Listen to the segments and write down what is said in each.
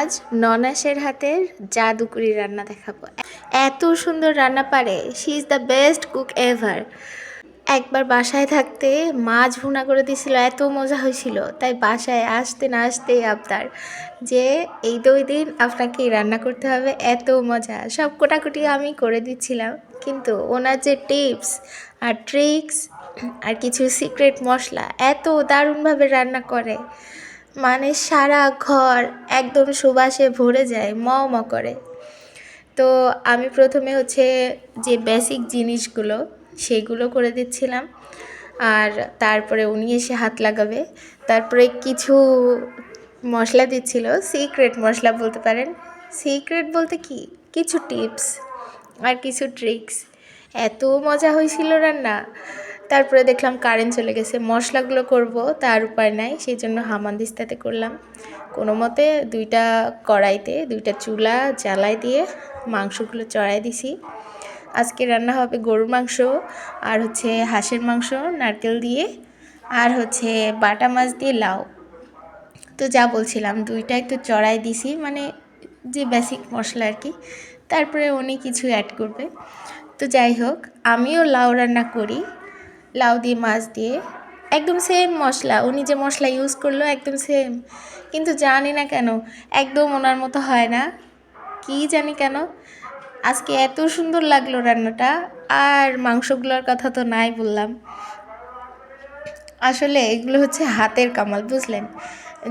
আজ ননাসের হাতের জাদুকরি রান্না দেখাবো। এত সুন্দর রান্না পারে, she is the best cook ever. একবার বাসায় থাকতে মাছ ভুনা করে দিয়েছিল, এত মজা হয়েছিল। তাই বাসায় আসতে না আসতেই আবদার যে এই 2 দিন আপনাকে রান্না করতে হবে, এত মজা। সব কোটাকুটি আমি করে দিচ্ছিলাম, কিন্তু ওনার যে টিপস আর ট্রিক্স আর কিছু সিক্রেট মশলা, এত দারুণভাবে রান্না করে, মানে সারা ঘর একদম সুবাসে ভরে যায়, ম করে। তো আমি প্রথমে যে বেসিক জিনিসগুলো সেগুলো করে দিচ্ছিলাম, আর তারপরে উনি এসে হাত লাগাবে। তারপরে কিছু মশলা দিচ্ছিল, সিক্রেট মশলা বলতে পারেন। সিক্রেট বলতে কি, কিছু টিপস আর কিছু ট্রিক্স। এত মজা হয়েছিল রান্না। তারপরে দেখলাম কারেন্ট চলে গেছে, মশলাগুলো করব তার উপায় নাই, সেই জন্য হামানদিস্তাতে করলাম। কোনো মতে 2টা কড়াইতে 2টা চুলা জ্বালাই দিয়ে মাংসগুলো চড়াই দিছি। আজকে রান্না হবে গরুর মাংস আর হাঁসের মাংস নারকেল দিয়ে, আর বাটা মাছ দিয়ে লাউ। তো যা বলছিলাম, 2টাই তো চড়াই দিছি, মানে যে বেসিক মশলা আর কি। তারপরে উনি কিছু অ্যাড করবে। তো যাই হোক, আমিও লাউ রান্না করি, লাউ দিয়ে মাছ দিয়ে একদম সেম মশলা। উনি যে মশলা ইউজ করলো একদম সেম, কিন্তু জানি না কেন একদম ওনার মতো হয় না, কি জানি কেন। আজকে এত সুন্দর লাগলো রান্নাটা। আর মাংসগুলোর কথা তো নাই বললাম। আসলে এগুলো হাতের কামাল, বুঝলেন?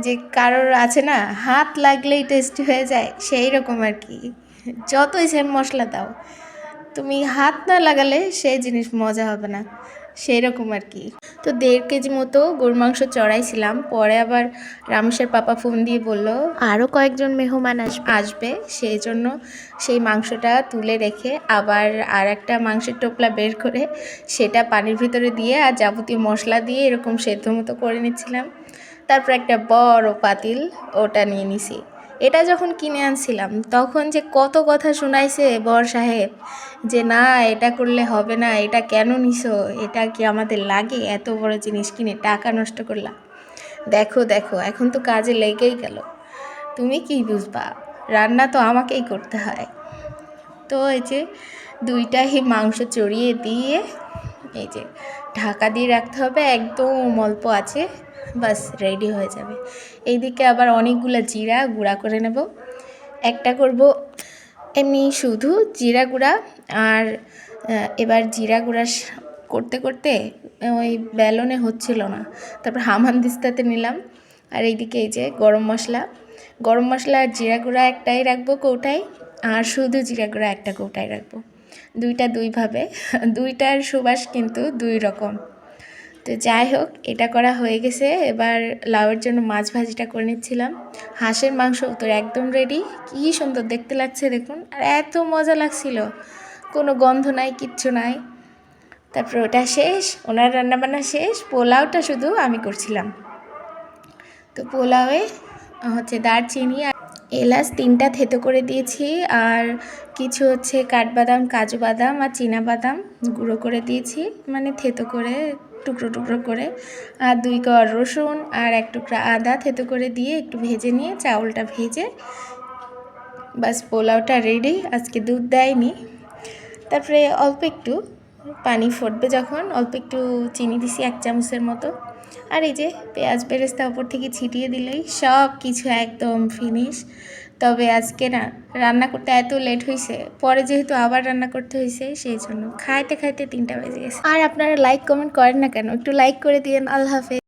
যে কারোর আছে না, হাত লাগলেই টেস্টি হয়ে যায়, সেই রকম আর কি। যতই সেম মশলা দাও, তুমি হাত না লাগালে সেই জিনিস মজা হবে না, সেই রকম আর কি। তো 1.5 কেজি মতো গরুর মাংস চড়াইছিলাম। পরে আবার রামেশের পাপা ফোন দিয়ে বলল আরও কয়েকজন মেহমান আসবে, সেই জন্য সেই মাংসটা তুলে রেখে আবার আর একটা মাংসের টোপলা বের করে সেটা পানির ভিতরে দিয়ে আর যাবতীয় মশলা দিয়ে এরকম সেদ্ধ মতো করে নিচ্ছিলাম। তারপর একটা বড় পাতিল ওটা নিয়ে নিছি। এটা যখন কিনে আনছিলাম তখন যে কত কথা শোনাইছে বর সাহেব, যে না এটা করলে হবে না, এটা কেন নিছো, এটা কি আমাদের লাগে, এত বড় জিনিস কিনে টাকা নষ্ট করলা। দেখো দেখো, এখন তো কাজে লেগেই গেল, তুমি কি বুঝবা, রান্না তো আমাকেই করতে হয়। তো এই যে 2টাই মাংস চড়িয়ে দিয়ে এই যে ঢাকা দিয়ে রাখতে হবে, একদম অল্প আছে, বাস রেডি হয়ে যাবে। এইদিকে আবার অনেকগুলো জিরা গুঁড়া করে নেব। একটা করব এমনি শুধু জিরা গুঁড়া, আর এবার জিরা গুঁড়া করতে করতে ওই বেলনে হচ্ছিল না, তারপর হামানদিস্তাতে নিলাম। আর এইদিকে এই যে গরম মশলা আর জিরা গুঁড়া একটাই রাখবো কৌটায়, আর শুধু জিরা গুঁড়া একটা কৌটায় রাখবো। 2টা 2ভাবে, 2টার সুবাস কিন্তু 2 রকম। তো যাই হোক, এটা করা হয়ে গেছে। এবার লাউয়ের জন্য মাছ ভাজিটা করে নিচ্ছিলাম। হাঁসের মাংস তো একদম রেডি, কী সুন্দর দেখতে লাগছে দেখুন, আর এত মজা লাগছিল, কোনো গন্ধ নাই, কিচ্ছু নাই। তারপর ওটা শেষ, ওনার রান্নাবান্না শেষ। পোলাওটা শুধু আমি করছিলাম। তো পোলাওয়ে দারচিনি আর এলাচ 3টা থেতো করে দিয়েছি, আর কিছু কাঠবাদাম, কাজু বাদাম আর চীনা বাদাম গুঁড়ো করে দিয়েছি, মানে থেতো করে টুকরো টুকরো করে। আর 2 কোয়া রসুন আর 1 টুকরা আদা থেতো করে দিয়ে একটু ভেজে নিয়ে চাউলটা ভেজে বাস পোলাওটা রেডি। আজকে দুধ দেয়নি। তারপরে অল্প একটু পানি ফুটবে যখন, অল্প একটু চিনি দিছি 1 চামচের মতো। আর এই যে পেঁয়াজ বেরেস্তা ওপর থেকে ছিটিয়ে দিলেই সব কিছু একদম ফিনিশ। তবে আজকে না রান্না করতে এত লেট হয়েছে, পরে যেহেতু আবার রান্না করতে হয়েছে, সেই জন্য খাইতে খাইতে 3টা বেজে গেছে। আর আপনারা লাইক কমেন্ট করেন না কেন, একটু লাইক করে দিয়েন। আল্লাহ হাফেজ।